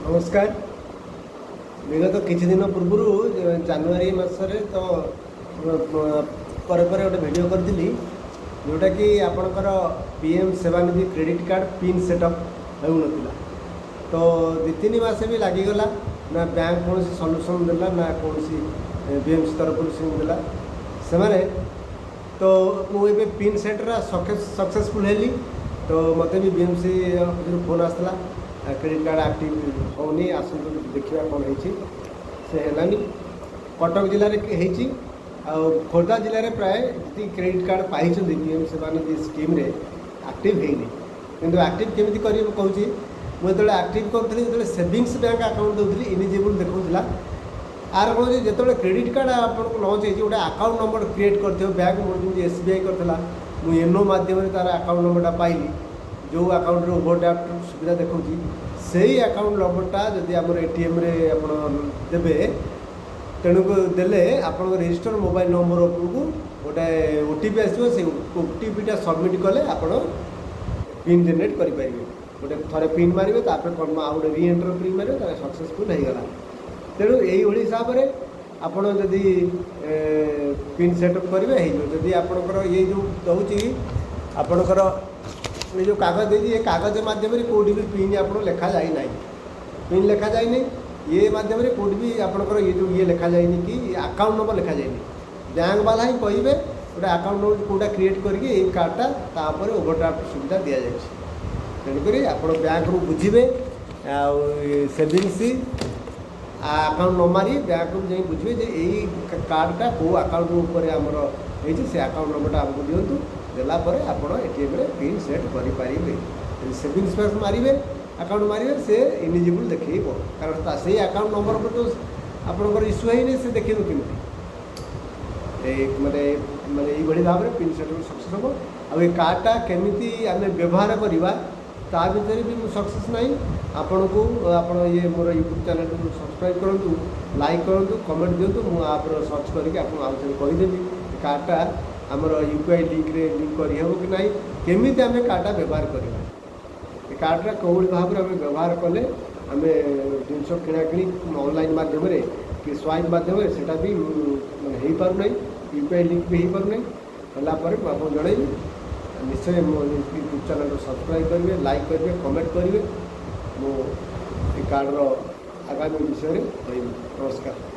नमस्कार। विगत किछि दिन पूर्व जनवरी मसरे तो पर गोटे वीडियो करदिली जोटा कि आपणकर PM Svanidhi credit card pin setup होउनथिला। तो 2-3 मास भी लागिगला ना बैंक कौन सल्यूशन देला ना कौन बीएमसी तरफ से देला से माने। तो मुझे पिन सेटरा सक्सेसफुल हेली। तो मत भी बीएमसी फोन आसला क्रेडिट कार्ड एक्टिव होनी आसतु देखा कौन होनी। कटक जिले में खोर्धा जिले में प्राय जी क्रेडिट कार्ड पाई पीएम सेवानिधि स्कीम एक्टिव होनी किंतु एक्टिव केमी कर कहूँ मुझे एक्टिव करी जो सेविंग्स बैंक अकाउंट दूसरी इलिजिबल देखा आर कौन जो क्रेडिट कार्ड आपको लंच हो गोटे अकाउंट नंबर क्रिएट कर बैंक मोदी एसबीआई करता मुझे एनो मध्यम तार अकाउंट नंबरटा पाइली जो अकाउंट ओवरड्राफ्ट सुविधा देखा से ही अकाउंट नंबरटा जदि आम एटीएम देवे तेणुक देले आप रजिस्टर मोबाइल नंबर उपरकू गोटे ओटीपी आसो से ओटीपीटा सबमिट कले आप पिन जेनेट करेंगे गोटे थे पिन मारे आउ गोटे रीएंटर पिन मारे सक्सेसफुल होगा। तेणु यही हिसाब से आपड़ जदि पिन सेटअप करेंगे जदि आपणकर ये जो दूसरी आपणकर ये जो कागज दे ये कागज माध्यम कौटी भी पिन आप लिखा जाए ना पिन लिखा जाए नहीं ये माध्यम कौटी भी आपणकर ये जो ये लिखा जाए कि अकाउंट नंबर लिखा जाए बैंक वाला ही कहे गोटे अकाउंट नंबर कौटा क्रिएट करके कार्डटा तापर ओवरड्राफ्ट सुविधा दि जाए। तेणुक आप बैंक रू बुझे सेविंग्स अकाउंट न मारी बैंक रू जाए बुझे यही कार्डटा कौ अकाउंट आमर से अकाउंट नंबरटा आमको दिंतु देलापर आप एटीएम पिन सेट करेंगे। सेविंग्स बैंक मारे अकाउंट मारे से इलिजिबल देखेब कारण से अकाउंट नंबर पर तो आपंकर इश्यू है से देखे केमी माने माने ये भाव में पिन सेट सक्सेस हम आ कार्डटा केमी आम व्यवहार करवा ता भर भी सक्सेस ना आपण को आप ये मोर यूट्यूब चैनल को सब्सक्राइब करूँ लाइक करूँ कमेंट दिंतु मुझे सर्च करके आपको कहीदेवी कार्डटा आमर यूपीआई लिंक करहब कि ना केमी आम कार्डटा व्यवहार करवा कार्डटा कौन भाव में आम व्यवहार कले आम जिनस किणाकिणी ऑनलाइन मध्यम कि स्वाइप मध्यम से भी हो पारना यूपीआई लिंक भी हो पारना है आपको जनइबी निश्चय मो यूट्यूब चैनल को सब्सक्राइब करेंगे लाइक करेंगे कमेंट करेंगे मो कार्डर आगामी विषय में कहबी। नमस्कार।